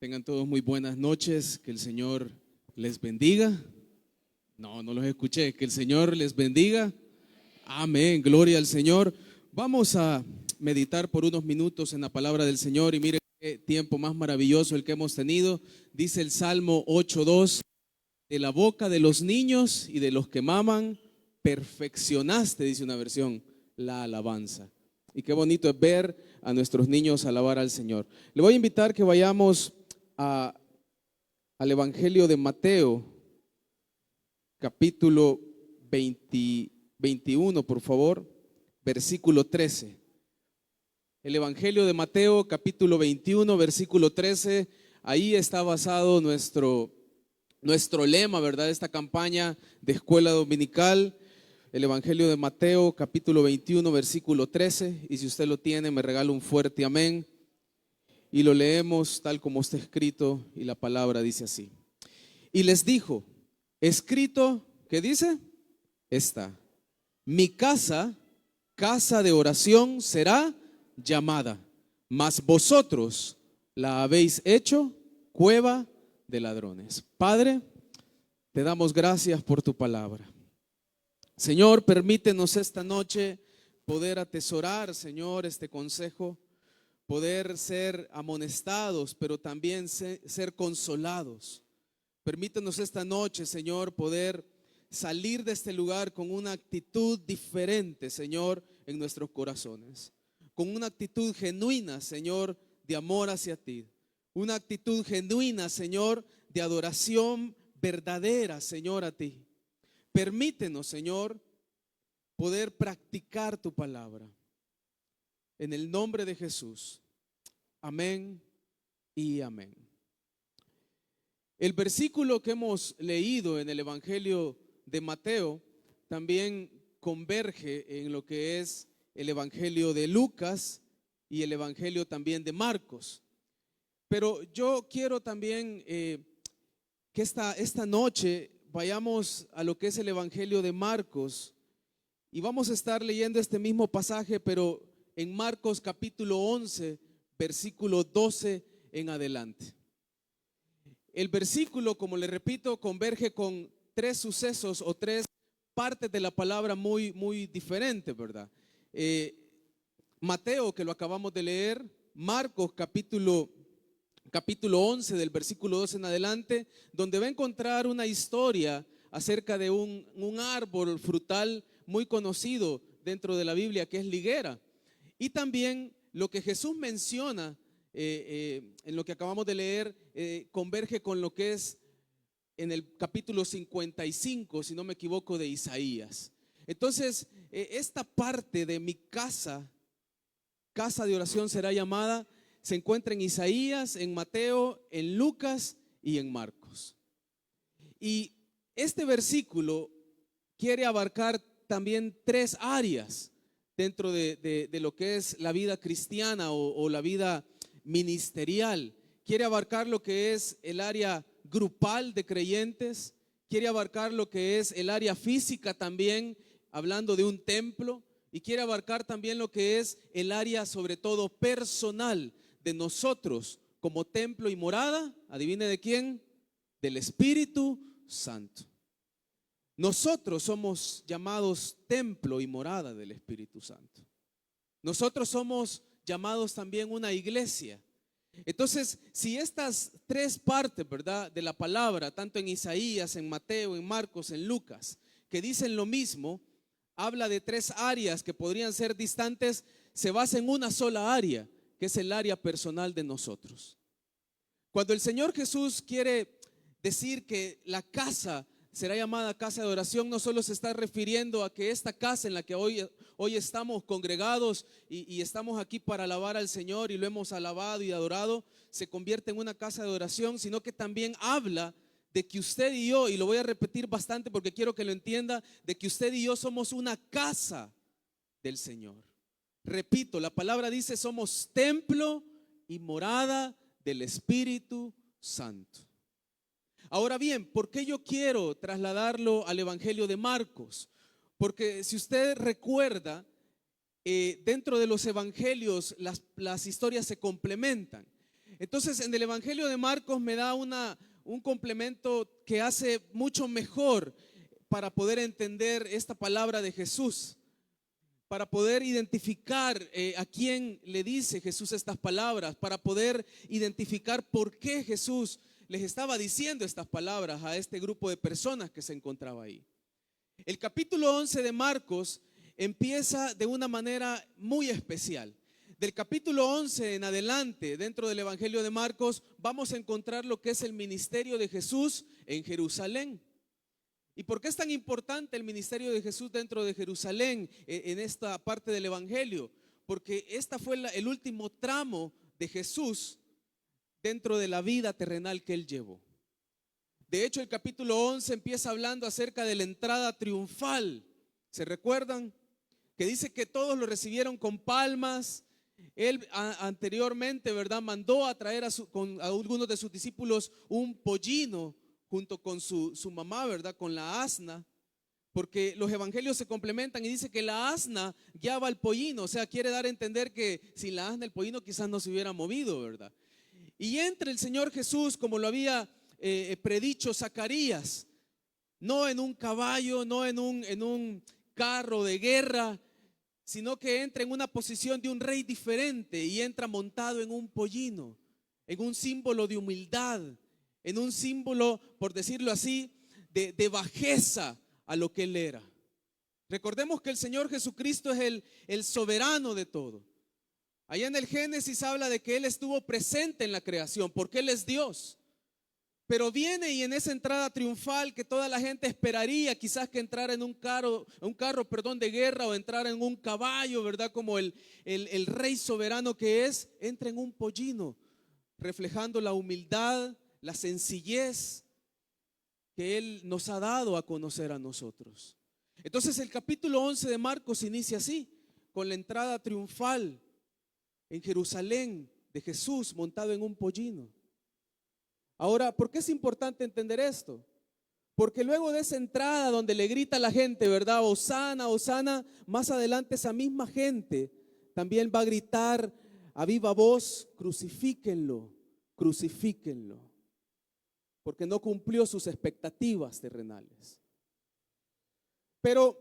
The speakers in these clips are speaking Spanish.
Tengan todos muy buenas noches, que el Señor les bendiga. No los escuché, que el Señor les bendiga. Amén, gloria al Señor. Vamos a meditar por unos minutos en la palabra del Señor y miren qué tiempo más maravilloso el que hemos tenido. Dice el Salmo 8:2, de la boca de los niños y de los que maman, perfeccionaste, dice una versión, la alabanza. Y qué bonito es ver a nuestros niños alabar al Señor. Le voy a invitar que vayamos al Evangelio de Mateo, capítulo 21, por favor, versículo 13. El Evangelio de Mateo, capítulo 21, versículo 13. Ahí está basado nuestro lema, ¿verdad? Esta campaña de escuela dominical. El Evangelio de Mateo, capítulo 21, versículo 13. Y si usted lo tiene, me regala un fuerte amén. Y lo leemos tal como está escrito, y la palabra dice así. Y les dijo, escrito, ¿qué dice? Está: mi casa, casa de oración será llamada, mas vosotros la habéis hecho cueva de ladrones. Padre, te damos gracias por tu palabra. Señor, permítenos esta noche poder atesorar, Señor, este consejo, poder ser amonestados, pero también ser consolados. Permítenos esta noche, Señor, poder salir de este lugar con una actitud diferente, Señor, en nuestros corazones. Con una actitud genuina, Señor, de amor hacia ti. Una actitud genuina, Señor, de adoración verdadera, Señor, a ti. Permítenos, Señor, poder practicar tu palabra. En el nombre de Jesús. Amén y amén. El versículo que hemos leído en el Evangelio de Mateo también converge en lo que es el Evangelio de Lucas y el Evangelio también de Marcos. Pero yo quiero también que esta noche vayamos a lo que es el Evangelio de Marcos y vamos a estar leyendo este mismo pasaje, pero en Marcos capítulo 11, versículo 12 en adelante. El versículo, como le repito, converge con tres sucesos o tres partes de la palabra muy diferentes, ¿verdad? Mateo, que lo acabamos de leer, Marcos capítulo 11 del versículo 12 en adelante, donde va a encontrar una historia acerca de un árbol frutal muy conocido dentro de la Biblia, que es la higuera. Y también lo que Jesús menciona en lo que acabamos de leer converge con lo que es en el capítulo 55, si no me equivoco, de Isaías. Entonces, esta parte de mi casa de oración será llamada, se encuentra en Isaías, en Mateo, en Lucas y en Marcos. Y este versículo quiere abarcar también tres áreas dentro de lo que es la vida cristiana o la vida ministerial. Quiere abarcar lo que es el área grupal de creyentes, quiere abarcar lo que es el área física también, hablando de un templo, y quiere abarcar también lo que es el área sobre todo personal de nosotros como templo y morada. ¿Adivine de quién? Del Espíritu Santo. Nosotros somos llamados templo y morada del Espíritu Santo. Nosotros somos llamados también una iglesia. Entonces, si estas tres partes, ¿verdad?, de la palabra, tanto en Isaías, en Mateo, en Marcos, en Lucas, que dicen lo mismo, habla de tres áreas que podrían ser distantes, se basa en una sola área, que es el área personal de nosotros. Cuando el Señor Jesús quiere decir que la casa será llamada casa de oración, no solo se está refiriendo a que esta casa en la que hoy estamos congregados y estamos aquí para alabar al Señor y lo hemos alabado y adorado, se convierte en una casa de oración, sino que también habla de que usted y yo, y lo voy a repetir bastante porque quiero que lo entienda, de que usted y yo somos una casa del Señor. Repito, la palabra dice somos templo y morada del Espíritu Santo. Ahora bien, ¿por qué yo quiero trasladarlo al Evangelio de Marcos? Porque si usted recuerda, dentro de los evangelios las historias se complementan. Entonces, en el Evangelio de Marcos me da un complemento que hace mucho mejor para poder entender esta palabra de Jesús, para poder identificar a quién le dice Jesús estas palabras, para poder identificar por qué Jesús les estaba diciendo estas palabras a este grupo de personas que se encontraba ahí. El capítulo 11 de Marcos empieza de una manera muy especial. Del capítulo 11 en adelante, dentro del Evangelio de Marcos, vamos a encontrar lo que es el ministerio de Jesús en Jerusalén. ¿Y por qué es tan importante el ministerio de Jesús dentro de Jerusalén en esta parte del Evangelio? Porque esta fue el último tramo de Jesús dentro de la vida terrenal que él llevó. De hecho, el capítulo 11 empieza hablando acerca de la entrada triunfal. ¿Se recuerdan? Que dice que todos lo recibieron con palmas. Él anteriormente, ¿verdad?, mandó a traer a algunos de sus discípulos un pollino junto con su mamá, ¿verdad?, con la asna, porque los evangelios se complementan y dice que la asna guiaba al pollino, o sea, quiere dar a entender que sin la asna el pollino quizás no se hubiera movido, ¿verdad? Y entra el Señor Jesús, como lo había predicho Zacarías, no en un caballo, no en un carro de guerra, sino que entra en una posición de un rey diferente y entra montado en un pollino, en un símbolo de humildad, en un símbolo, por decirlo así, de bajeza a lo que él era. Recordemos que el Señor Jesucristo es el soberano de todo. Allá en el Génesis habla de que él estuvo presente en la creación, porque él es Dios. Pero viene y en esa entrada triunfal que toda la gente esperaría, quizás que entrara en un carro de guerra o entrara en un caballo, ¿verdad? Como el rey soberano que es, entra en un pollino, reflejando la humildad, la sencillez que él nos ha dado a conocer a nosotros. Entonces el capítulo 11 de Marcos inicia así, con la entrada triunfal en Jerusalén de Jesús montado en un pollino. Ahora, ¿por qué es importante entender esto? Porque luego de esa entrada donde le grita a la gente, ¿verdad? Hosana, Hosana, más adelante esa misma gente también va a gritar a viva voz, crucifíquenlo, crucifíquenlo, porque no cumplió sus expectativas terrenales. Pero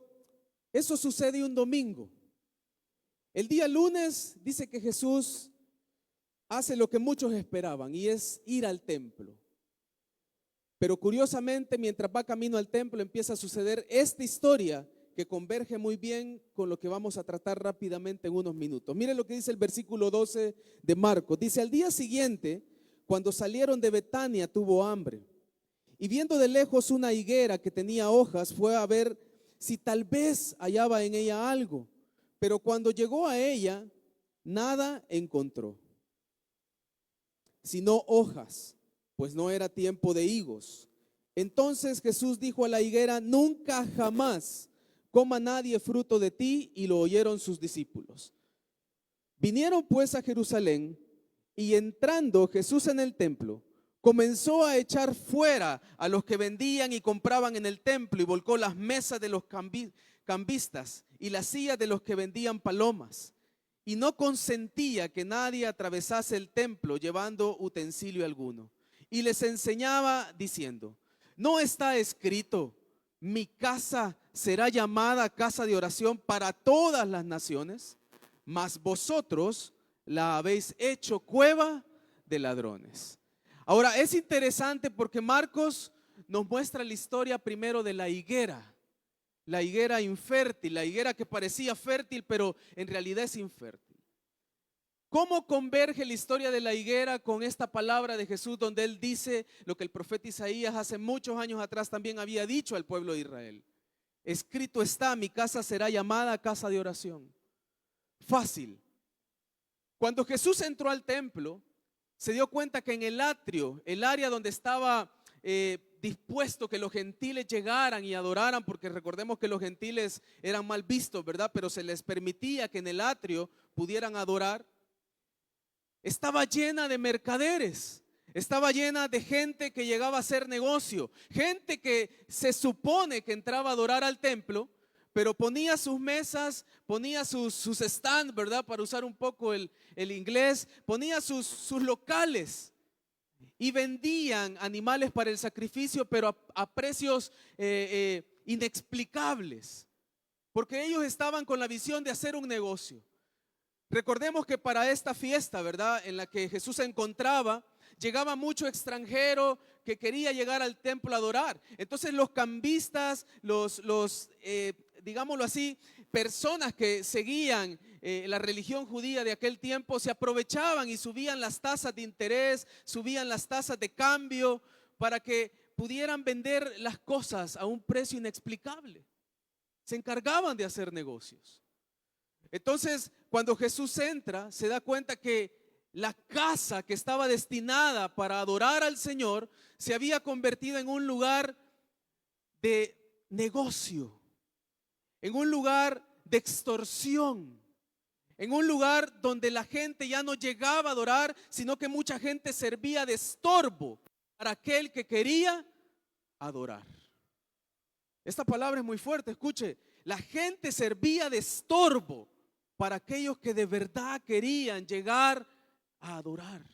eso sucede un domingo. El día lunes dice que Jesús hace lo que muchos esperaban y es ir al templo. Pero curiosamente, mientras va camino al templo, empieza a suceder esta historia que converge muy bien con lo que vamos a tratar rápidamente en unos minutos. Miren lo que dice el versículo 12 de Marcos. Dice: al día siguiente, cuando salieron de Betania, tuvo hambre. Y viendo de lejos una higuera que tenía hojas, fue a ver si tal vez hallaba en ella algo. Pero cuando llegó a ella, nada encontró, sino hojas, pues no era tiempo de higos. Entonces Jesús dijo a la higuera: nunca jamás coma nadie fruto de ti. Y lo oyeron sus discípulos. Vinieron pues a Jerusalén, y entrando Jesús en el templo, comenzó a echar fuera a los que vendían y compraban en el templo, y volcó las mesas de los cambistas y las sillas de los que vendían palomas. Y no consentía que nadie atravesase el templo llevando utensilio alguno. Y les enseñaba diciendo: ¿no está escrito, mi casa será llamada casa de oración para todas las naciones? Mas vosotros la habéis hecho cueva de ladrones. Ahora es interesante porque Marcos nos muestra la historia primero de la higuera infértil, la higuera que parecía fértil, pero en realidad es infértil. ¿Cómo converge la historia de la higuera con esta palabra de Jesús, donde él dice lo que el profeta Isaías hace muchos años atrás también había dicho al pueblo de Israel? Escrito está: mi casa será llamada casa de oración. Fácil. Cuando Jesús entró al templo, se dio cuenta que en el atrio, el área donde estaba dispuesto que los gentiles llegaran y adoraran, porque recordemos que los gentiles eran mal vistos, ¿verdad? Pero se les permitía que en el atrio pudieran adorar. Estaba llena de mercaderes, estaba llena de gente que llegaba a hacer negocio, gente que se supone que entraba a adorar al templo, pero ponía sus mesas, ponía sus stands, ¿verdad? Para usar un poco el inglés, ponía sus locales y vendían animales para el sacrificio, pero a precios inexplicables, porque ellos estaban con la visión de hacer un negocio. Recordemos que para esta fiesta, ¿verdad?, en la que Jesús se encontraba, llegaba mucho extranjero que quería llegar al templo a adorar. Entonces los cambistas, digámoslo así, personas que seguían la religión judía de aquel tiempo, se aprovechaban y subían las tasas de interés, subían las tasas de cambio para que pudieran vender las cosas a un precio inexplicable. Se encargaban de hacer negocios. Entonces, cuando Jesús entra, se da cuenta que la casa que estaba destinada para adorar al Señor se había convertido en un lugar de negocio, en un lugar de extorsión, en un lugar donde la gente ya no llegaba a adorar, sino que mucha gente servía de estorbo para aquel que quería adorar. Esta palabra es muy fuerte, escuche, la gente servía de estorbo para aquellos que de verdad querían llegar a adorar.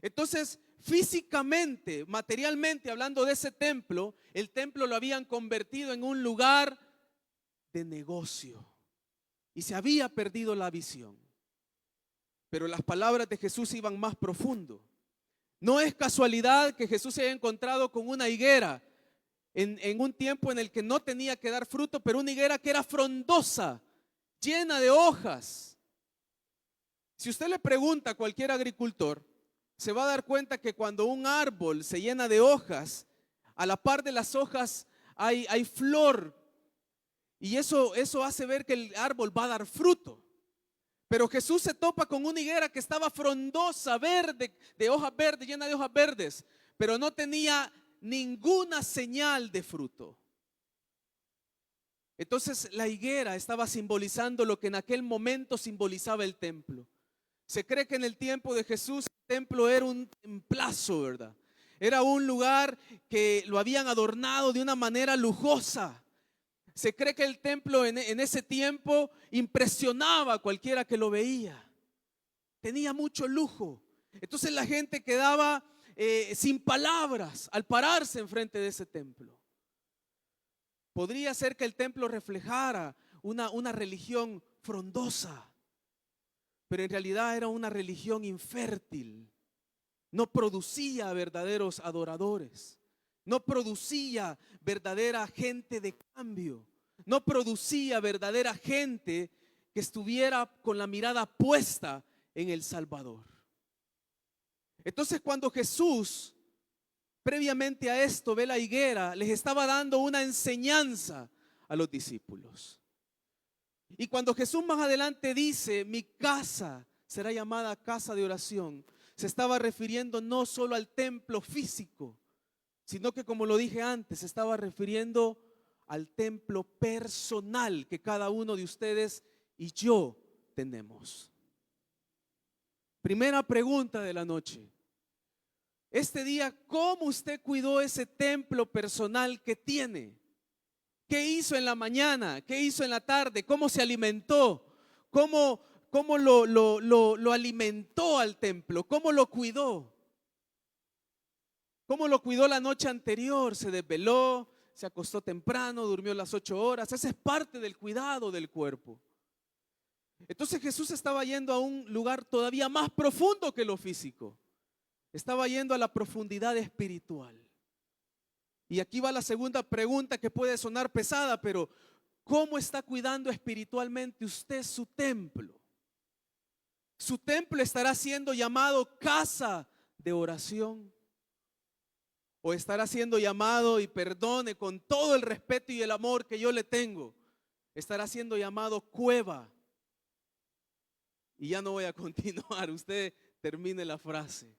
Entonces, físicamente, materialmente, hablando de ese templo, el templo lo habían convertido en un lugar de negocio y se había perdido la visión. Pero las palabras de Jesús iban más profundo. No es casualidad que Jesús se haya encontrado con una higuera en un tiempo en el que no tenía que dar fruto, pero una higuera que era frondosa, llena de hojas. Si usted le pregunta a cualquier agricultor, se va a dar cuenta que cuando un árbol se llena de hojas, a la par de las hojas hay flor, y eso hace ver que el árbol va a dar fruto. Pero Jesús se topa con una higuera que estaba frondosa, verde, de hojas verdes, llena de hojas verdes, pero no tenía ninguna señal de fruto. Entonces la higuera estaba simbolizando lo que en aquel momento simbolizaba el templo. Se cree que en el tiempo de Jesús el templo era un templazo, ¿verdad? Era un lugar que lo habían adornado de una manera lujosa. Se cree que el templo en ese tiempo impresionaba a cualquiera que lo veía. Tenía mucho lujo. Entonces la gente quedaba sin palabras al pararse enfrente de ese templo. Podría ser que el templo reflejara una religión frondosa, pero en realidad era una religión infértil. No producía verdaderos adoradores, no producía verdadera gente de cambio, no producía verdadera gente que estuviera con la mirada puesta en el Salvador. Entonces, cuando Jesús, previamente a esto, ve la higuera, les estaba dando una enseñanza a los discípulos. Y cuando Jesús más adelante dice, mi casa será llamada casa de oración, se estaba refiriendo no solo al templo físico, sino que, como lo dije antes, se estaba refiriendo al templo personal que cada uno de ustedes y yo tenemos. Primera pregunta de la noche. Este día, ¿cómo usted cuidó ese templo personal que tiene? ¿Qué hizo en la mañana? ¿Qué hizo en la tarde? ¿Cómo se alimentó? ¿Cómo lo alimentó al templo? ¿Cómo lo cuidó? ¿Cómo lo cuidó la noche anterior? ¿Se desveló? ¿Se acostó temprano? ¿Durmió las 8 horas? Esa es parte del cuidado del cuerpo. Entonces Jesús estaba yendo a un lugar todavía más profundo que lo físico. Estaba yendo a la profundidad espiritual. Y aquí va la segunda pregunta que puede sonar pesada, pero ¿cómo está cuidando espiritualmente usted su templo? ¿Su templo estará siendo llamado casa de oración? ¿O estará siendo llamado, y perdone con todo el respeto y el amor que yo le tengo, estará siendo llamado cueva? Y ya no voy a continuar, usted termine la frase.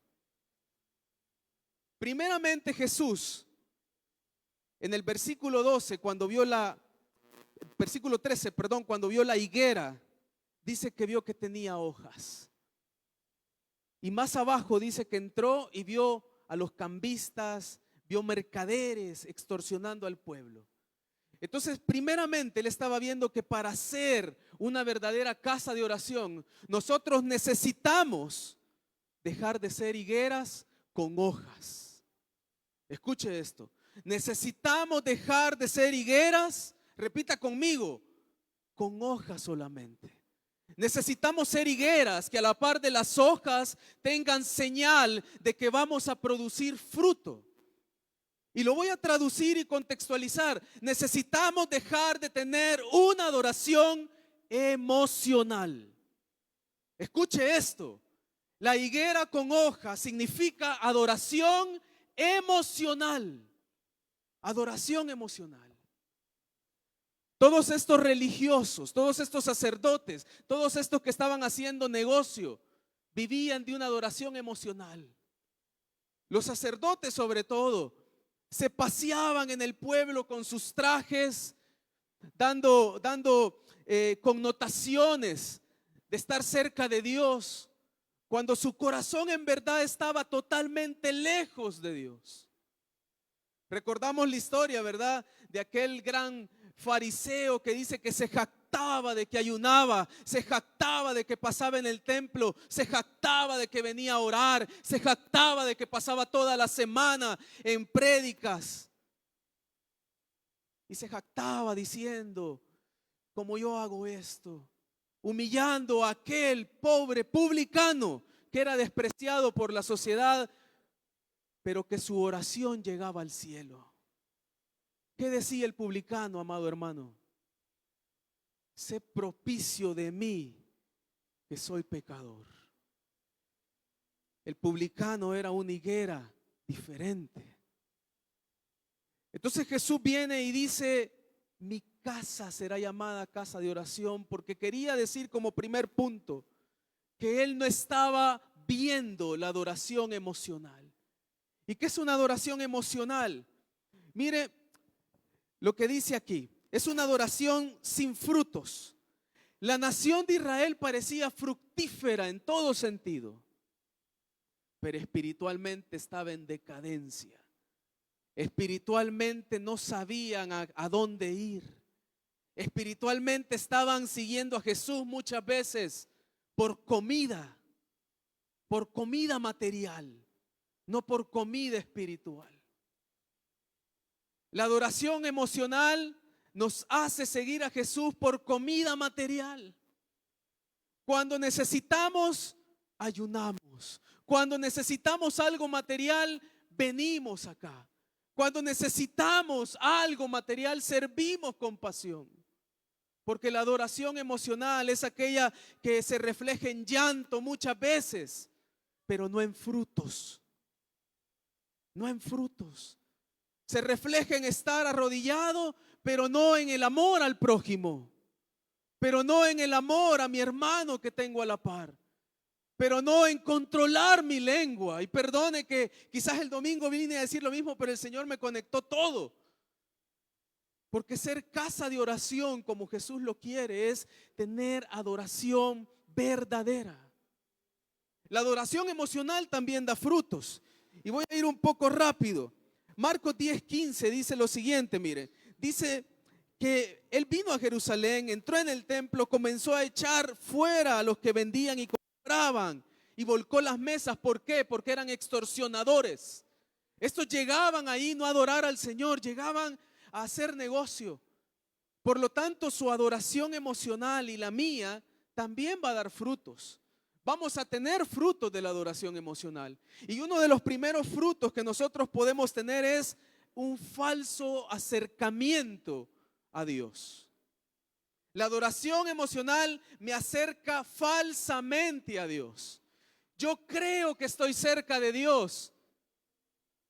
Primeramente Jesús, en el versículo 12, versículo 13, perdón, cuando vio la higuera, dice que vio que tenía hojas. Y más abajo dice que entró y vio a los cambistas, vio mercaderes extorsionando al pueblo. Entonces, primeramente, él estaba viendo que para ser una verdadera casa de oración, nosotros necesitamos dejar de ser higueras con hojas. Escuche esto. Necesitamos dejar de ser higueras, repita conmigo, con hojas solamente. Necesitamos ser higueras que a la par de las hojas tengan señal de que vamos a producir fruto. Y lo voy a traducir y contextualizar. Necesitamos dejar de tener una adoración emocional. Escuche esto. La higuera con hojas significa adoración emocional. Adoración emocional. Todos estos religiosos, todos estos sacerdotes, todos estos que estaban haciendo negocio, vivían de una adoración emocional. Los sacerdotes, sobre todo, se paseaban en el pueblo con sus trajes, dando connotaciones de estar cerca de Dios, cuando su corazón en verdad estaba totalmente lejos de Dios. Recordamos la historia, ¿verdad?, de aquel gran fariseo que dice que se jactaba de que ayunaba, se jactaba de que pasaba en el templo, se jactaba de que venía a orar, se jactaba de que pasaba toda la semana en prédicas. Y se jactaba diciendo, como yo hago esto, humillando a aquel pobre publicano que era despreciado por la sociedad, pero que su oración llegaba al cielo. ¿Qué decía el publicano, amado hermano? Sé propicio de mí, que soy pecador. El publicano era una higuera diferente. Entonces Jesús viene y dice, mi casa será llamada casa de oración, porque quería decir como primer punto que él no estaba viendo la adoración emocional. ¿Y qué es una adoración emocional? Mire lo que dice aquí. Es una adoración sin frutos. La nación de Israel parecía fructífera en todo sentido, pero espiritualmente estaba en decadencia. Espiritualmente no sabían a dónde ir. Espiritualmente estaban siguiendo a Jesús muchas veces por comida material, no por comida espiritual. La adoración emocional nos hace seguir a Jesús por comida material. Cuando necesitamos, ayunamos. Cuando necesitamos algo material, venimos acá. Cuando necesitamos algo material, servimos con pasión. Porque la adoración emocional es aquella que se refleja en llanto muchas veces, pero no en frutos. No en frutos. Se refleja en estar arrodillado, pero no en el amor al prójimo, pero no en el amor a mi hermano que tengo a la par, pero no en controlar mi lengua. Y perdone que quizás el domingo vine a decir lo mismo, pero el Señor me conectó todo. Porque ser casa de oración como Jesús lo quiere es tener adoración verdadera. La adoración emocional también da frutos. Y voy a ir un poco rápido. Marcos 10:15 dice lo siguiente, mire, dice que él vino a Jerusalén, entró en el templo, comenzó a echar fuera a los que vendían y compraban y volcó las mesas. ¿Por qué? Porque eran extorsionadores. Estos llegaban ahí no a adorar al Señor, llegaban a hacer negocio. Por lo tanto, su adoración emocional y la mía también va a dar frutos. Vamos a tener frutos de la adoración emocional. Y uno de los primeros frutos que nosotros podemos tener es un falso acercamiento a Dios. La adoración emocional me acerca falsamente a Dios. Yo creo que estoy cerca de Dios,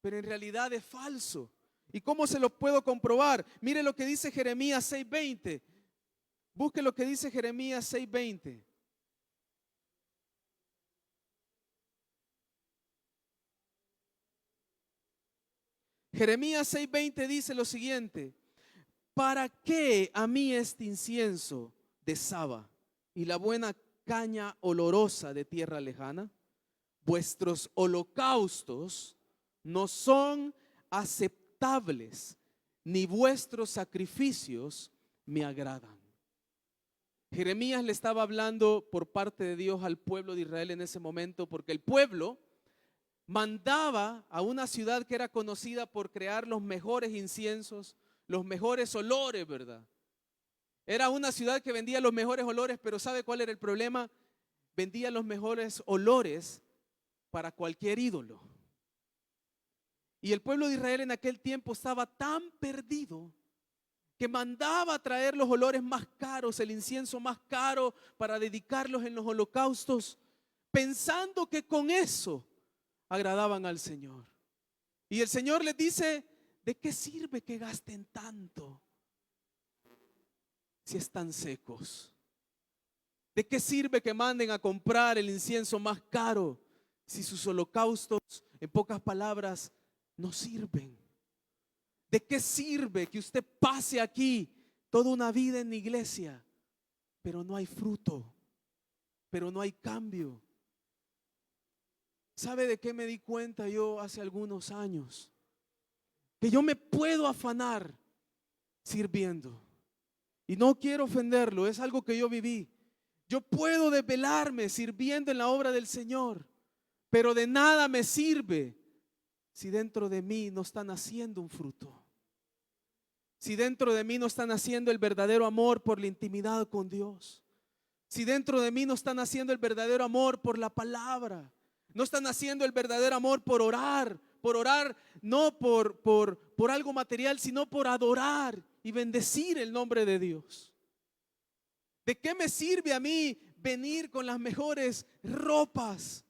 pero en realidad es falso. ¿Y cómo se lo puedo comprobar? Mire lo que dice Jeremías 6:20. Busque lo que dice Jeremías 6:20. Jeremías 6:20 dice lo siguiente: ¿para qué a mí este incienso de Saba y la buena caña olorosa de tierra lejana? Vuestros holocaustos no son aceptables, ni vuestros sacrificios me agradan. Jeremías le estaba hablando por parte de Dios al pueblo de Israel en ese momento, porque el pueblo mandaba a una ciudad que era conocida por crear los mejores inciensos, los mejores olores, ¿verdad? Era una ciudad que vendía los mejores olores, pero ¿sabe cuál era el problema? Vendía los mejores olores para cualquier ídolo. Y el pueblo de Israel en aquel tiempo estaba tan perdido que mandaba a traer los olores más caros, el incienso más caro para dedicarlos en los holocaustos, pensando que con eso agradaban al Señor. Y el Señor les dice: ¿de qué sirve que gasten tanto si están secos? ¿De qué sirve que manden a comprar el incienso más caro si sus holocaustos, en pocas palabras, no sirven? ¿De qué sirve que usted pase aquí toda una vida en la iglesia, pero no hay fruto, pero no hay cambio? ¿Sabe de qué me di cuenta yo hace algunos años? Que yo me puedo afanar sirviendo. Y no quiero ofenderlo, es algo que yo viví. Yo puedo desvelarme sirviendo en la obra del Señor, pero de nada me sirve si dentro de mí no están haciendo un fruto. Si dentro de mí no están haciendo el verdadero amor por la intimidad con Dios. Si dentro de mí no están haciendo el verdadero amor por la palabra. No están haciendo el verdadero amor por orar no por algo material, sino por adorar y bendecir el nombre de Dios. ¿De qué me sirve a mí venir con las mejores ropas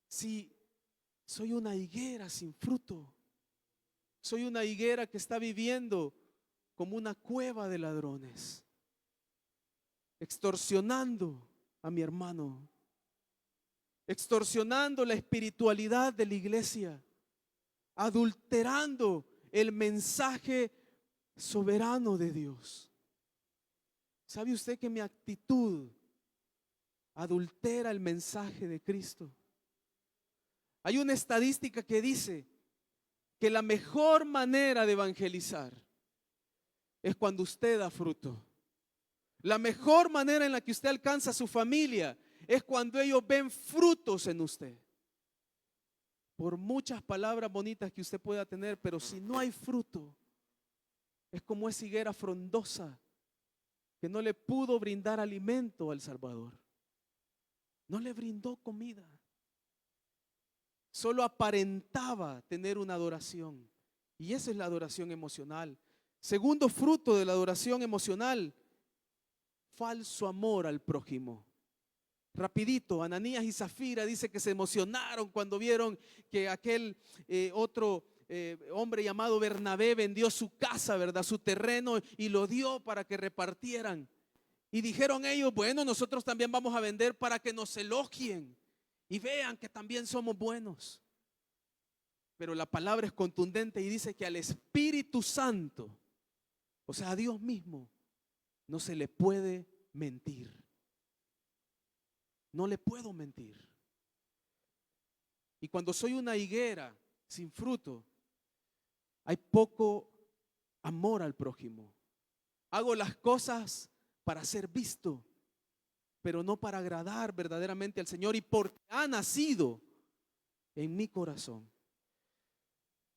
si soy una higuera sin fruto? Soy una higuera que está viviendo como una cueva de ladrones, extorsionando a mi hermano, extorsionando la espiritualidad de la iglesia, adulterando el mensaje soberano de Dios. ¿Sabe usted que mi actitud adultera el mensaje de Cristo? Hay una estadística que dice que la mejor manera de evangelizar es cuando usted da fruto. La mejor manera en la que usted alcanza a su familia es cuando ellos ven frutos en usted. Por muchas palabras bonitas que usted pueda tener, pero si no hay fruto, es como esa higuera frondosa que no le pudo brindar alimento al Salvador. No le brindó comida. Solo aparentaba tener una adoración. Y esa es la adoración emocional. Segundo fruto de la adoración emocional: falso amor al prójimo. Rapidito, Ananías y Zafira dice que se emocionaron cuando vieron que aquel otro hombre llamado Bernabé vendió su casa, ¿verdad? Su terreno, y lo dio para que repartieran. Y dijeron ellos: bueno, nosotros también vamos a vender para que nos elogien y vean que también somos buenos. Pero la palabra es contundente y dice que al Espíritu Santo, o sea, a Dios mismo, no se le puede mentir. No le puedo mentir. Y cuando soy una higuera sin fruto, hay poco amor al prójimo. Hago las cosas para ser visto, pero no para agradar verdaderamente al Señor, y porque ha nacido en mi corazón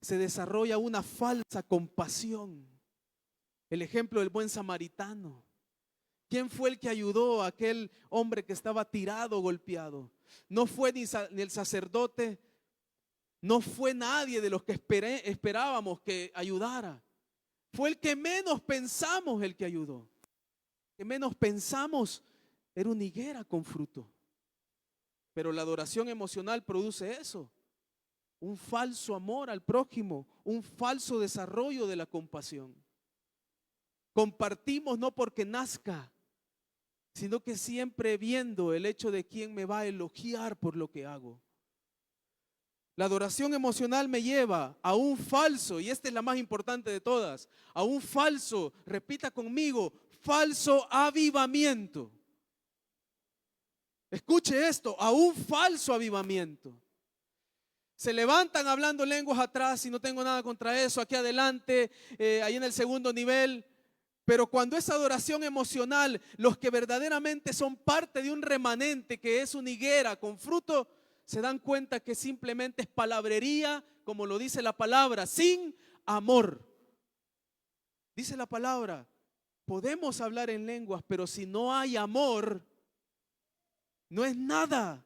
se desarrolla una falsa compasión. El ejemplo del buen samaritano. ¿Quién fue el que ayudó a aquel hombre que estaba tirado, golpeado? No fue ni el sacerdote, no fue nadie de los que esperábamos que ayudara. Fue el que menos pensamos el que ayudó. El que menos pensamos era una higuera con fruto. Pero la adoración emocional produce eso: un falso amor al prójimo, un falso desarrollo de la compasión. Compartimos no porque nazca, sino que siempre viendo el hecho de quién me va a elogiar por lo que hago. La adoración emocional me lleva a un falso, y esta es la más importante de todas, a un falso, repita conmigo, falso avivamiento. Escuche esto: a un falso avivamiento. Se levantan hablando lenguas atrás y no tengo nada contra eso, aquí adelante, ahí en el segundo nivel. Pero cuando es adoración emocional, los que verdaderamente son parte de un remanente que es una higuera con fruto, se dan cuenta que simplemente es palabrería, como lo dice la palabra, sin amor. Dice la palabra, podemos hablar en lenguas, pero si no hay amor, no es nada.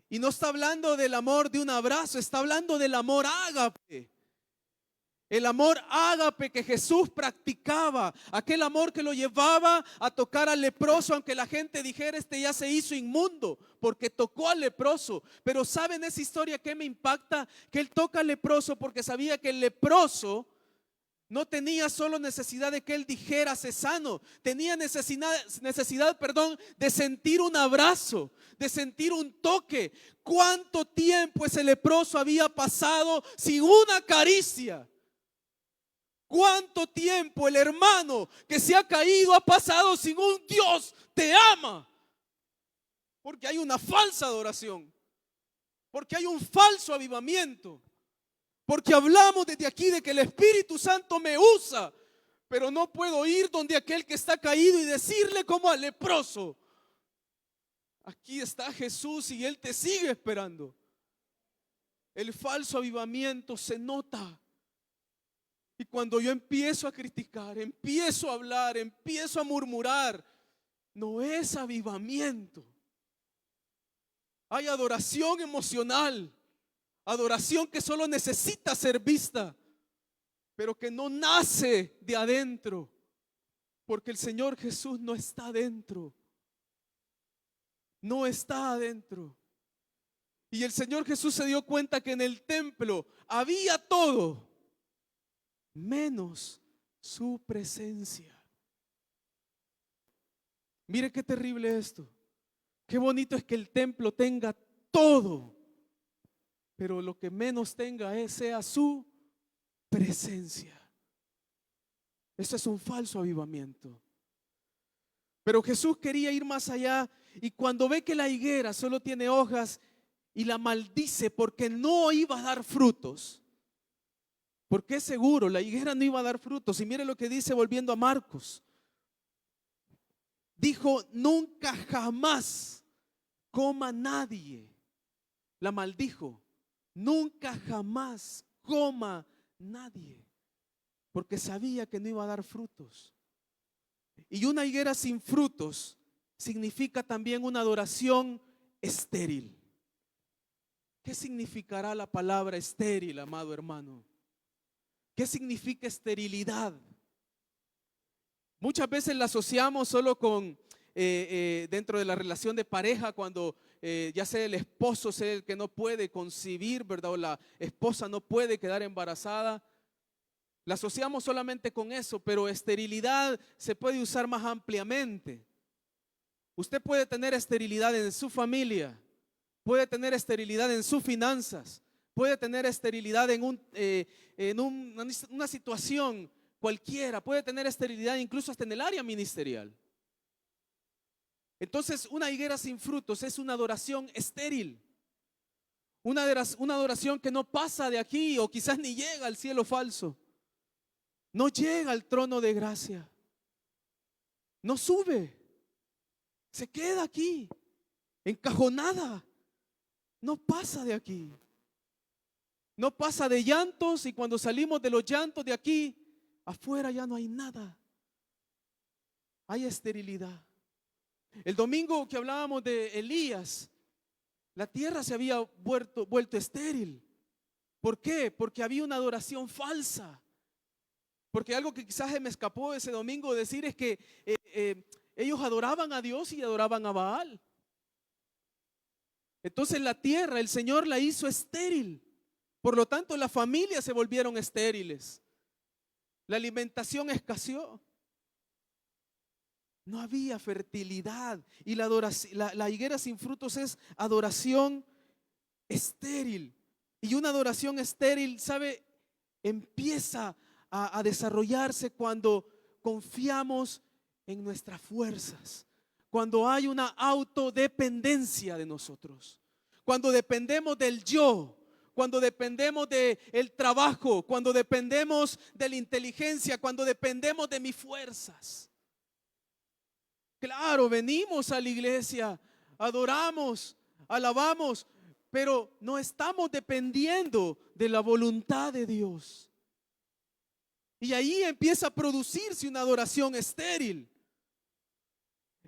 Y no está hablando del amor de un abrazo, está hablando del amor ágape. El amor ágape que Jesús practicaba, aquel amor que lo llevaba a tocar al leproso, aunque la gente dijera, este ya se hizo inmundo, porque tocó al leproso. Pero ¿saben esa historia que me impacta? Que él toca al leproso porque sabía que el leproso no tenía solo necesidad de que él dijera sé sano, tenía necesidad, de sentir un abrazo, de sentir un toque. ¿Cuánto tiempo ese leproso había pasado sin una caricia? ¿Cuánto tiempo el hermano que se ha caído ha pasado sin un Dios te ama? Porque hay una falsa adoración, porque hay un falso avivamiento, porque hablamos desde aquí de que el Espíritu Santo me usa, pero no puedo ir donde aquel que está caído y decirle como al leproso, aquí está Jesús y Él te sigue esperando. El falso avivamiento se nota. Y cuando yo empiezo a criticar, empiezo a hablar, empiezo a murmurar, no es avivamiento. Hay adoración emocional, adoración que solo necesita ser vista, pero que no nace de adentro, porque el Señor Jesús no está adentro. No está adentro. Y el Señor Jesús se dio cuenta que en el templo había todo, menos su presencia. Mire qué terrible esto. Qué bonito es que el templo tenga todo, pero lo que menos tenga sea su presencia. Eso es un falso avivamiento. Pero Jesús quería ir más allá, y cuando ve que la higuera solo tiene hojas y la maldice porque no iba a dar frutos, porque es seguro, la higuera no iba a dar frutos. Y mire lo que dice volviendo a Marcos. Dijo, nunca jamás coma nadie. La maldijo. Nunca jamás coma nadie. Porque sabía que no iba a dar frutos. Y una higuera sin frutos significa también una adoración estéril. ¿Qué significará la palabra estéril, amado hermano? ¿Qué significa esterilidad? Muchas veces la asociamos solo con dentro de la relación de pareja, cuando ya sea el esposo sea el que no puede concebir, ¿verdad? O la esposa no puede quedar embarazada. La asociamos solamente con eso, pero esterilidad se puede usar más ampliamente. Usted puede tener esterilidad en su familia, puede tener esterilidad en sus finanzas, puede tener esterilidad en una situación cualquiera, puede tener esterilidad incluso hasta en el área ministerial. Entonces, una higuera sin frutos es una adoración estéril, una adoración que no pasa de aquí, o quizás ni llega al cielo falso, no llega al trono de gracia, no sube, se queda aquí, encajonada, no pasa de aquí. No pasa de llantos, y cuando salimos de los llantos de aquí, afuera ya no hay nada. Hay esterilidad. El domingo que hablábamos de Elías, la tierra se había vuelto estéril. ¿Por qué? Porque había una adoración falsa. Porque algo que quizás se me escapó ese domingo decir es que ellos adoraban a Dios y adoraban a Baal. Entonces la tierra, el Señor la hizo estéril. Por lo tanto, las familias se volvieron estériles. La alimentación escaseó. No había fertilidad. Y la higuera sin frutos es adoración estéril. Y una adoración estéril, ¿sabe? Empieza a desarrollarse cuando confiamos en nuestras fuerzas. Cuando hay una autodependencia de nosotros. cuando dependemos del yo, cuando dependemos del trabajo, cuando dependemos de la inteligencia, cuando dependemos de mis fuerzas. Claro, venimos a la iglesia, adoramos, alabamos, pero no estamos dependiendo de la voluntad de Dios. Y ahí empieza a producirse una adoración estéril.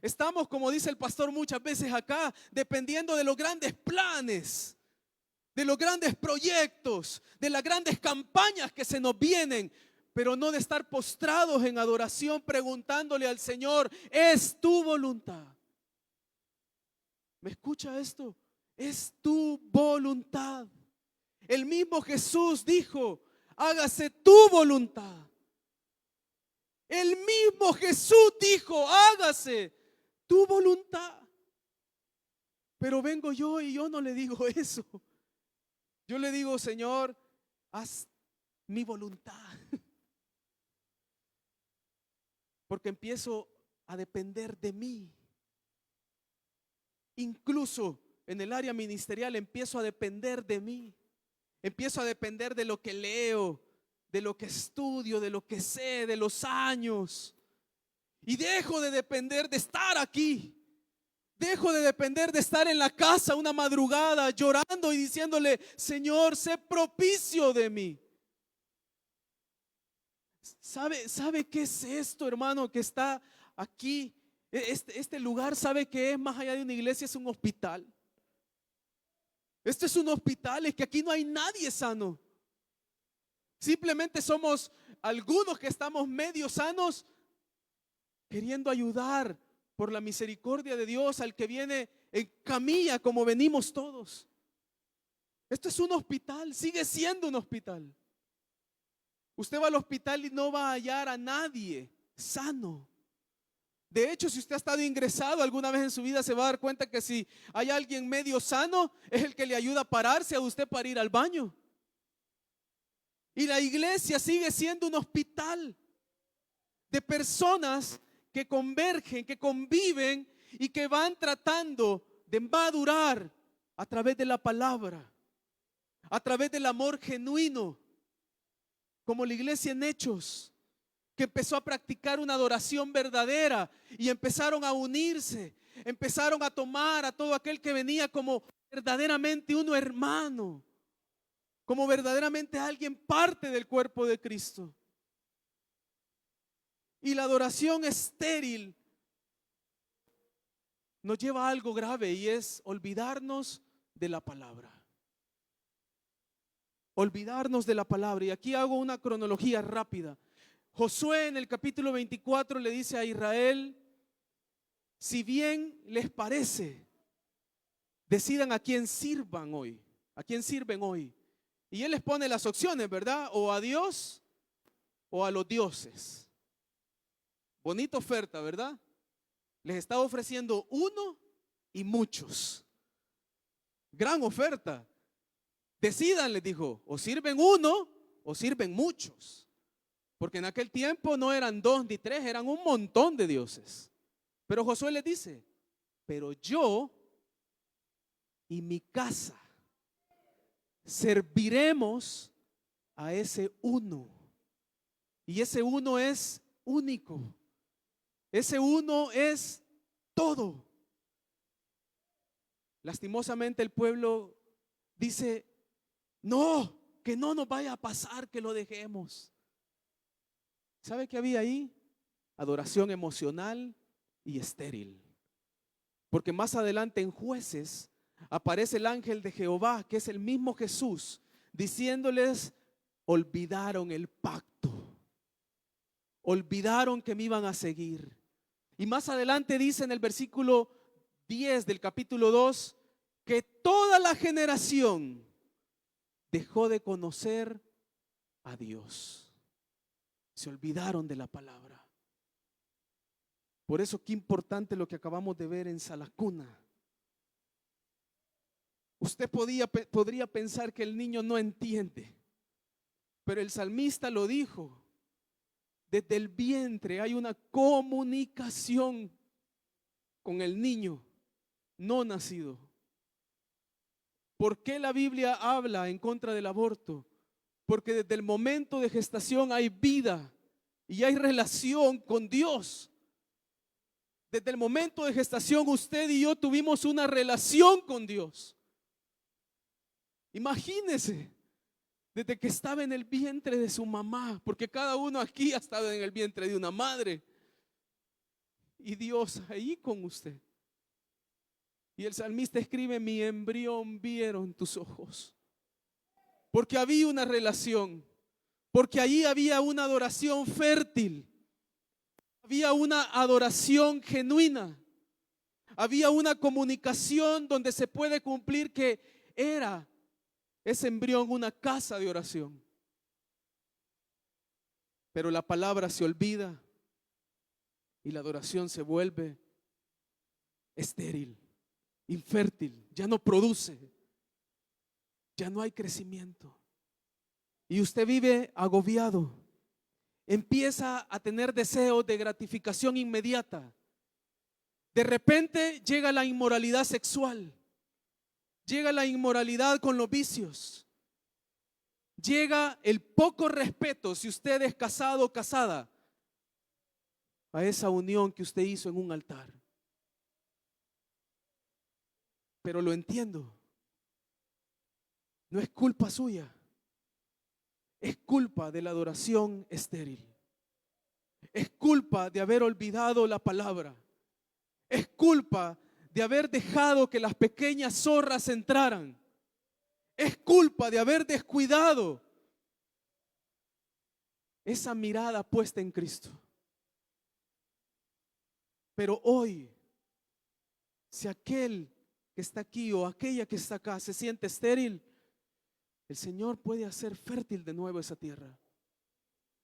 Estamos, como dice el pastor muchas veces acá, dependiendo de los grandes planes, de los grandes proyectos, de las grandes campañas que se nos vienen, pero no de estar postrados en adoración preguntándole al Señor, ¿es tu voluntad? ¿Me escucha esto? Es tu voluntad. El mismo Jesús dijo, hágase tu voluntad. El mismo Jesús dijo, hágase tu voluntad. Pero vengo yo y yo no le digo eso. Yo le digo, Señor, haz mi voluntad. Porque empiezo a depender de mí. Incluso en el área ministerial empiezo a depender de mí. Empiezo a depender de lo que leo, de lo que estudio, de lo que sé, de los años. Y dejo de depender de estar aquí. Dejo de depender de estar en la casa una madrugada llorando y diciéndole, Señor, sé propicio de mí. ¿Sabe qué es esto, hermano, que está aquí? Este lugar, ¿sabe qué es? Más allá de una iglesia, es un hospital. Este es un hospital, es que aquí no hay nadie sano. Simplemente somos algunos que estamos medio sanos, queriendo ayudar por la misericordia de Dios al que viene en camilla como venimos todos. Esto es un hospital, sigue siendo un hospital. Usted va al hospital y no va a hallar a nadie sano. De hecho, si usted ha estado ingresado alguna vez en su vida, se va a dar cuenta que si hay alguien medio sano, es el que le ayuda a pararse a usted para ir al baño. Y la iglesia sigue siendo un hospital de personas que convergen, que conviven y que van tratando de madurar a través de la palabra, a través del amor genuino, como la iglesia en Hechos, que empezó a practicar una adoración verdadera y empezaron a unirse, empezaron a tomar a todo aquel que venía como verdaderamente uno hermano, como verdaderamente alguien parte del cuerpo de Cristo. Y la adoración estéril nos lleva a algo grave y es olvidarnos de la palabra. Olvidarnos de la palabra. Y aquí hago una cronología rápida. Josué en el capítulo 24 le dice a Israel, si bien les parece, decidan a quién sirvan hoy, a quién sirven hoy. Y él les pone las opciones, ¿verdad? O a Dios o a los dioses. Bonita oferta, ¿verdad? Les está ofreciendo uno y muchos. Gran oferta. Decidan, les dijo, o sirven uno o sirven muchos. Porque en aquel tiempo no eran 2 ni 3, eran un montón de dioses. Pero Josué les dice, pero yo y mi casa serviremos a ese uno. Y ese uno es único. Ese uno es todo. Lastimosamente el pueblo dice, no, que no nos vaya a pasar que lo dejemos. ¿Sabe qué había ahí? Adoración emocional y estéril. Porque más adelante en Jueces aparece el ángel de Jehová, que es el mismo Jesús, diciéndoles, olvidaron el pacto. Olvidaron que me iban a seguir. Y más adelante dice en el versículo 10 del capítulo 2, que toda la generación dejó de conocer a Dios. Se olvidaron de la palabra. Por eso qué importante lo que acabamos de ver en Salacuna. Usted podría pensar que el niño no entiende, pero el salmista lo dijo. Desde el vientre hay una comunicación con el niño no nacido. ¿Por qué la Biblia habla en contra del aborto? Porque desde el momento de gestación hay vida y hay relación con Dios. Desde el momento de gestación usted y yo tuvimos una relación con Dios. Imagínese, desde que estaba en el vientre de su mamá, porque cada uno aquí ha estado en el vientre de una madre, y Dios ahí con usted. Y el salmista escribe: mi embrión vieron tus ojos. Porque había una relación, porque allí había una adoración fértil, había una adoración genuina, había una comunicación donde se puede cumplir que era ese embrión una casa de oración. Pero la palabra se olvida y la adoración se vuelve estéril, infértil, ya no produce, ya no hay crecimiento. Y usted vive agobiado, empieza a tener deseos de gratificación inmediata. De repente llega la inmoralidad sexual, llega la inmoralidad con los vicios, llega el poco respeto, si usted es casado o casada, a esa unión que usted hizo en un altar. Pero lo entiendo, no es culpa suya, es culpa de la adoración estéril, es culpa de haber olvidado la palabra, es culpa de haber dejado que las pequeñas zorras entraran, es culpa de haber descuidado esa mirada puesta en Cristo. Pero hoy, si aquel que está aquí o aquella que está acá se siente estéril, el Señor puede hacer fértil de nuevo esa tierra.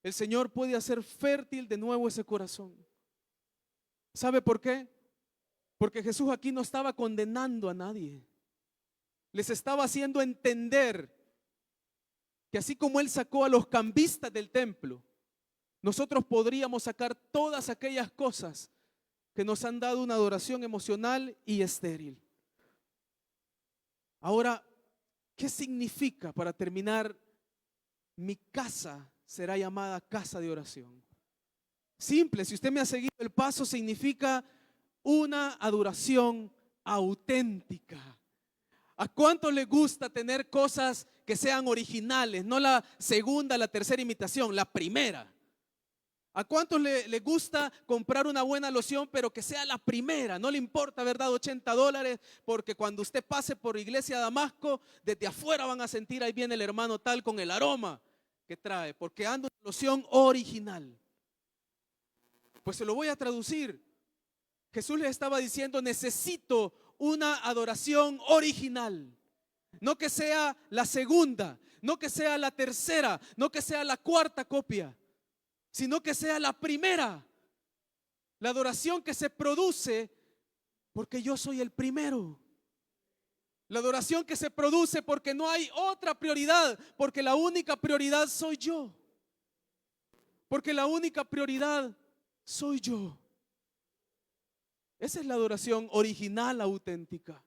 El Señor puede hacer fértil de nuevo ese corazón. ¿Sabe por qué? Porque Jesús aquí no estaba condenando a nadie. Les estaba haciendo entender que así como Él sacó a los cambistas del templo, nosotros podríamos sacar todas aquellas cosas que nos han dado una adoración emocional y estéril. Ahora, ¿qué significa, para terminar, mi casa será llamada casa de oración? Simple, si usted me ha seguido el paso, significa una adoración auténtica. ¿A cuánto le gusta tener cosas que sean originales? No la segunda, la tercera imitación, la primera. ¿A cuántos le gusta comprar una buena loción, pero que sea la primera? No le importa haber dado $80, porque cuando usted pase por Iglesia Damasco, desde afuera van a sentir: ahí viene el hermano tal con el aroma que trae, porque anda una loción original. Pues se lo voy a traducir. Jesús le estaba diciendo: necesito una adoración original. No que sea la segunda, no que sea la tercera, no que sea la cuarta copia, sino que sea la primera. La adoración que se produce porque yo soy el primero. La adoración que se produce porque no hay otra prioridad, porque la única prioridad soy yo. Porque la única prioridad soy yo. Esa es la adoración original, auténtica.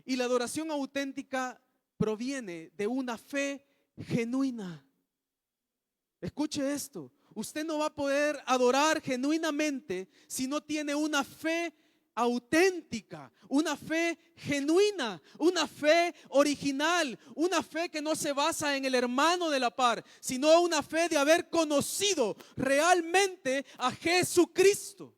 Y la adoración auténtica proviene de una fe genuina. Escuche esto: usted no va a poder adorar genuinamente si no tiene una fe auténtica, una fe genuina, una fe original, una fe que no se basa en el hermano de la par, sino una fe de haber conocido realmente a Jesucristo.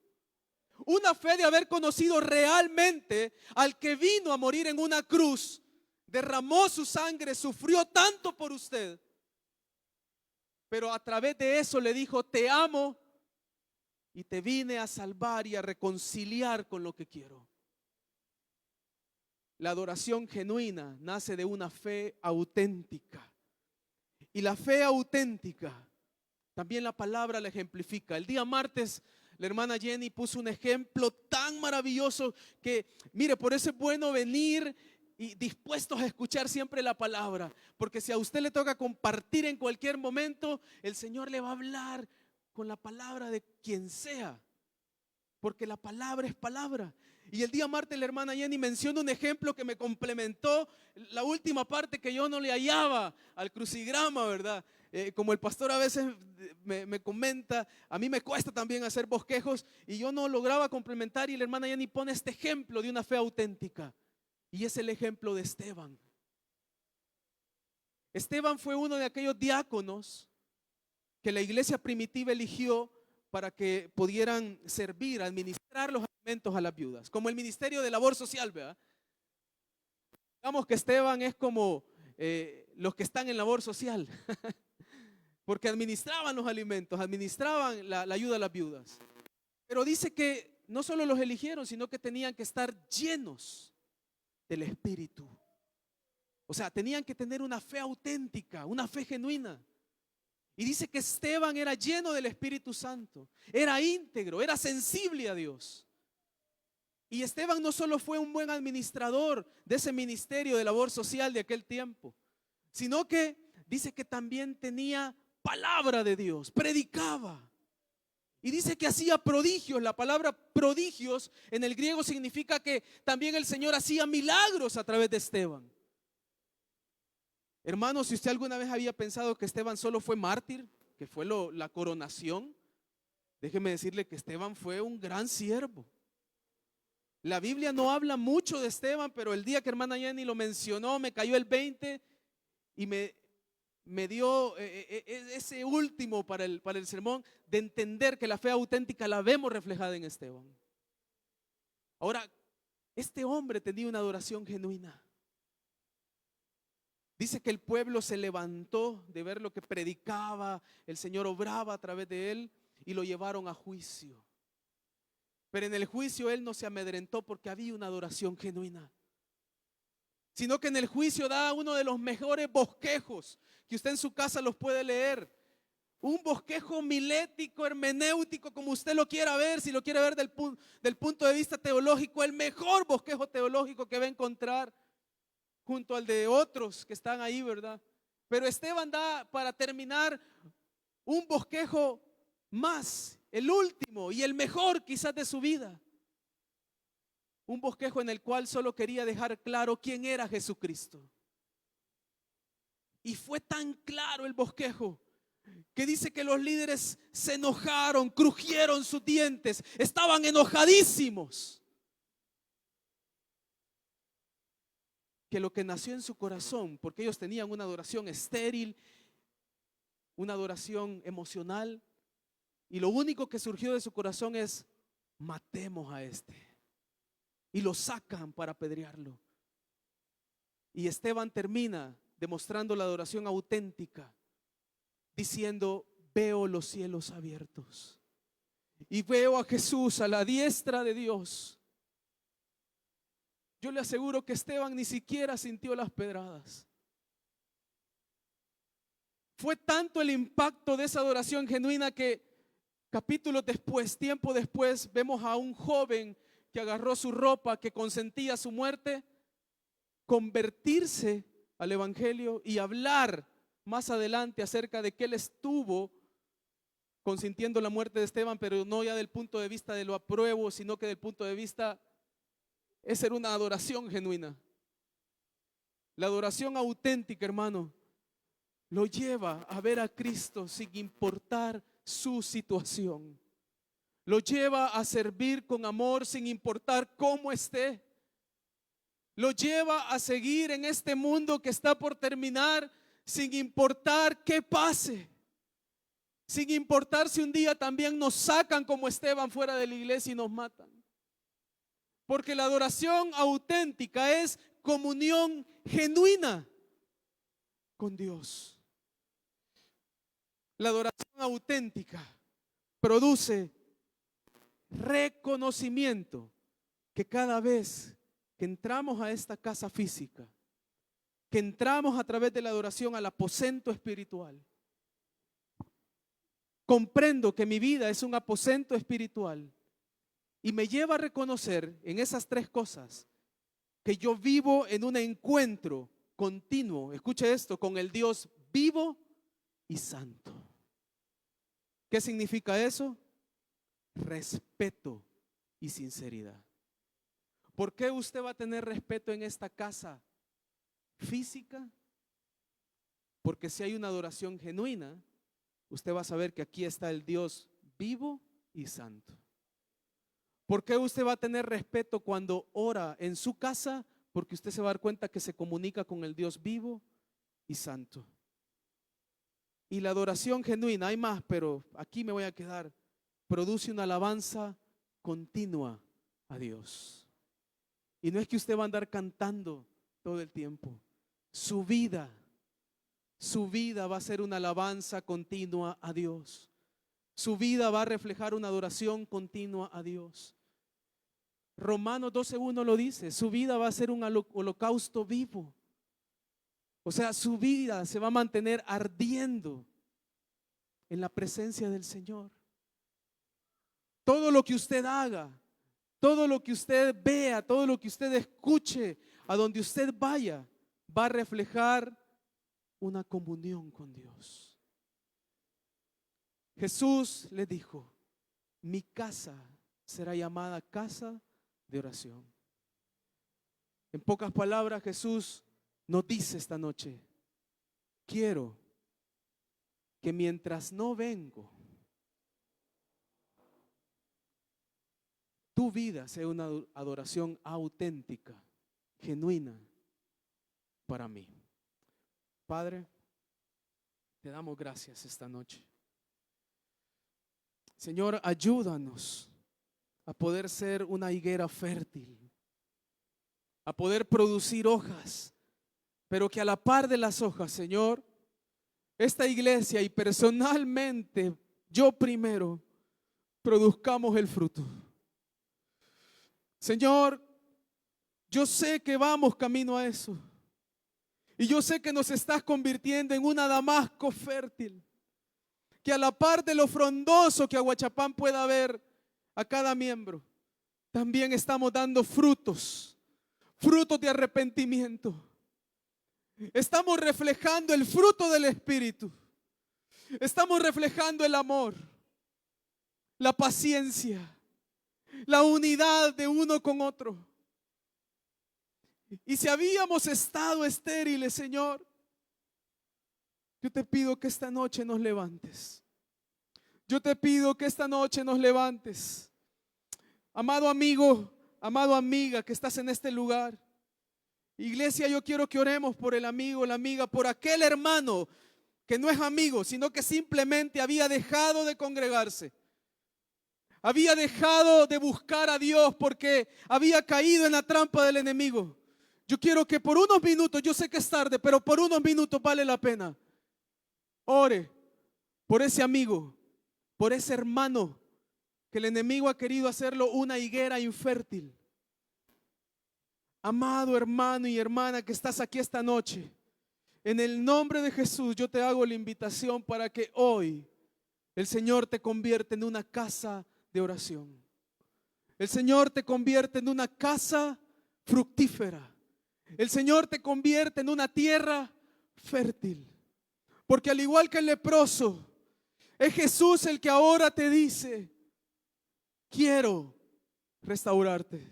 Una fe de haber conocido realmente al que vino a morir en una cruz, derramó su sangre, sufrió tanto por usted, pero a través de eso le dijo: te amo y te vine a salvar y a reconciliar con lo que quiero. La adoración genuina nace de una fe auténtica. Y la fe auténtica, también la palabra la ejemplifica. El día martes la hermana Jenny puso un ejemplo tan maravilloso que, mire, por eso es bueno venir y dispuestos a escuchar siempre la palabra, porque si a usted le toca compartir en cualquier momento, el Señor le va a hablar con la palabra de quien sea, porque la palabra es palabra. Y el día martes la hermana Jenny menciona un ejemplo que me complementó la última parte que yo no le hallaba al crucigrama, ¿verdad? Como el pastor a veces me comenta, a mí me cuesta también hacer bosquejos y yo no lograba complementar, y la hermana Jenny pone este ejemplo de una fe auténtica, y es el ejemplo de Esteban. Esteban fue uno de aquellos diáconos que la iglesia primitiva eligió para que pudieran servir, administrar los alimentos a las viudas, como el ministerio de labor social, ¿verdad? Digamos que Esteban es como los que están en labor social, porque administraban los alimentos, administraban la ayuda a las viudas. Pero dice que no solo los eligieron, sino que tenían que estar llenos del Espíritu. O sea, tenían que tener una fe auténtica, una fe genuina. Y dice que Esteban era lleno del Espíritu Santo, era íntegro, era sensible a Dios. Y Esteban no solo fue un buen administrador de ese ministerio de labor social de aquel tiempo, sino que dice que también tenía palabra de Dios, predicaba. Y dice que hacía prodigios. La palabra prodigios en el griego significa que también el Señor hacía milagros a través de Esteban. Hermanos, si usted alguna vez había pensado que Esteban solo fue mártir, que fue la coronación, déjeme decirle que Esteban fue un gran siervo. La Biblia no habla mucho de Esteban, pero el día que hermana Jenny lo mencionó, me cayó el 20 y me dio ese último para el sermón, de entender que la fe auténtica la vemos reflejada en Esteban. Ahora, este hombre tenía una adoración genuina. Dice que el pueblo se levantó de ver lo que predicaba, el Señor obraba a través de él, y lo llevaron a juicio. Pero en el juicio él no se amedrentó porque había una adoración genuina, sino que en el juicio da uno de los mejores bosquejos que usted en su casa los puede leer. Un bosquejo milético, hermenéutico, como usted lo quiera ver. Si lo quiere ver del punto de vista teológico, el mejor bosquejo teológico que va a encontrar, junto al de otros que están ahí, ¿verdad? Pero Esteban da, para terminar, un bosquejo más, el último y el mejor quizás de su vida. Un bosquejo en el cual solo quería dejar claro quién era Jesucristo. Y fue tan claro el bosquejo que dice que los líderes se enojaron, crujieron sus dientes, estaban enojadísimos. Que lo que nació en su corazón, porque ellos tenían una adoración estéril, una adoración emocional, y lo único que surgió de su corazón es: matemos a este. Y lo sacan para apedrearlo. Y Esteban termina demostrando la adoración auténtica, diciendo: veo los cielos abiertos y veo a Jesús a la diestra de Dios. Yo le aseguro que Esteban ni siquiera sintió las pedradas. Fue tanto el impacto de esa adoración genuina que capítulos después, tiempo después, vemos a un joven que agarró su ropa, que consentía su muerte, convertirse al evangelio y hablar más adelante acerca de que él estuvo consintiendo la muerte de Esteban, pero no ya del punto de vista de lo apruebo, sino que del punto de vista, esa era una adoración genuina. La adoración auténtica, hermano, lo lleva a ver a Cristo sin importar su situación. Lo lleva a servir con amor sin importar cómo esté. Lo lleva a seguir en este mundo que está por terminar sin importar qué pase. Sin importar si un día también nos sacan como Esteban fuera de la iglesia y nos matan. Porque la adoración auténtica es comunión genuina con Dios. La adoración auténtica produce reconocimiento, que cada vez que entramos a esta casa física, que entramos a través de la adoración al aposento espiritual, comprendo que mi vida es un aposento espiritual y me lleva a reconocer en esas tres cosas que yo vivo en un encuentro continuo, escuche esto, con el Dios vivo y santo. ¿Qué significa eso? Respeto y sinceridad. ¿Por qué usted va a tener respeto en esta casa física? Porque si hay una adoración genuina, usted va a saber que aquí está el Dios vivo y santo. ¿Por qué usted va a tener respeto cuando ora en su casa? Porque usted se va a dar cuenta que se comunica con el Dios vivo y santo. Y la adoración genuina, hay más, pero aquí me voy a quedar, produce una alabanza continua a Dios. Y no es que usted va a andar cantando todo el tiempo. Su vida va a ser una alabanza continua a Dios. Su vida va a reflejar una adoración continua a Dios. Romanos 12:1 lo dice, su vida va a ser un holocausto vivo. O sea, su vida se va a mantener ardiendo en la presencia del Señor. Todo lo que usted haga, todo lo que usted vea, todo lo que usted escuche, a donde usted vaya, va a reflejar una comunión con Dios. Jesús le dijo, mi casa será llamada casa de oración. En pocas palabras, Jesús nos dice esta noche, quiero que mientras no vengo, tu vida sea una adoración auténtica, genuina para mí. Padre, te damos gracias esta noche. Señor, ayúdanos a poder ser una higuera fértil, a poder producir hojas, pero que a la par de las hojas, Señor, esta iglesia y personalmente yo primero produzcamos el fruto. Señor, yo sé que vamos camino a eso. Y yo sé que nos estás convirtiendo en una Damasco fértil. Que a la par de lo frondoso que Aguachapán pueda ver a cada miembro, también estamos dando frutos de arrepentimiento. Estamos reflejando el fruto del Espíritu. Estamos reflejando el amor, la paciencia, la unidad de uno con otro. Y si habíamos estado estériles, Señor, yo te pido que esta noche nos levantes. Yo te pido que esta noche nos levantes. Amado amigo, amado amiga que estás en este lugar. Iglesia, yo quiero que oremos por el amigo, la amiga, por aquel hermano que no es amigo, sino que simplemente había dejado de congregarse. Había dejado de buscar a Dios porque había caído en la trampa del enemigo. Yo quiero que por unos minutos, yo sé que es tarde, pero por unos minutos vale la pena. Ore por ese amigo, por ese hermano que el enemigo ha querido hacerlo una higuera infértil. Amado hermano y hermana que estás aquí esta noche, en el nombre de Jesús yo te hago la invitación para que hoy el Señor te convierta en una casa de oración. El Señor te convierte en una casa fructífera. El Señor te convierte en una tierra fértil. Porque al igual que el leproso, es Jesús el que ahora te dice, quiero restaurarte,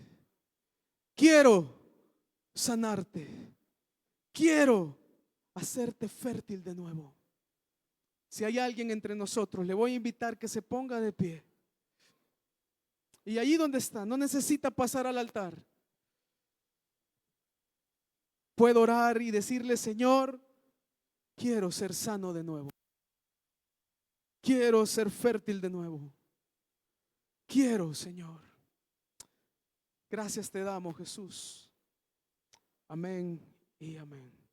quiero sanarte, quiero hacerte fértil de nuevo. Si hay alguien entre nosotros, le voy a invitar que se ponga de pie. Y ahí donde está, no necesita pasar al altar. Puedo orar y decirle, Señor, quiero ser sano de nuevo. Quiero ser fértil de nuevo. Quiero, Señor. Gracias te damos, Jesús. Amén y amén.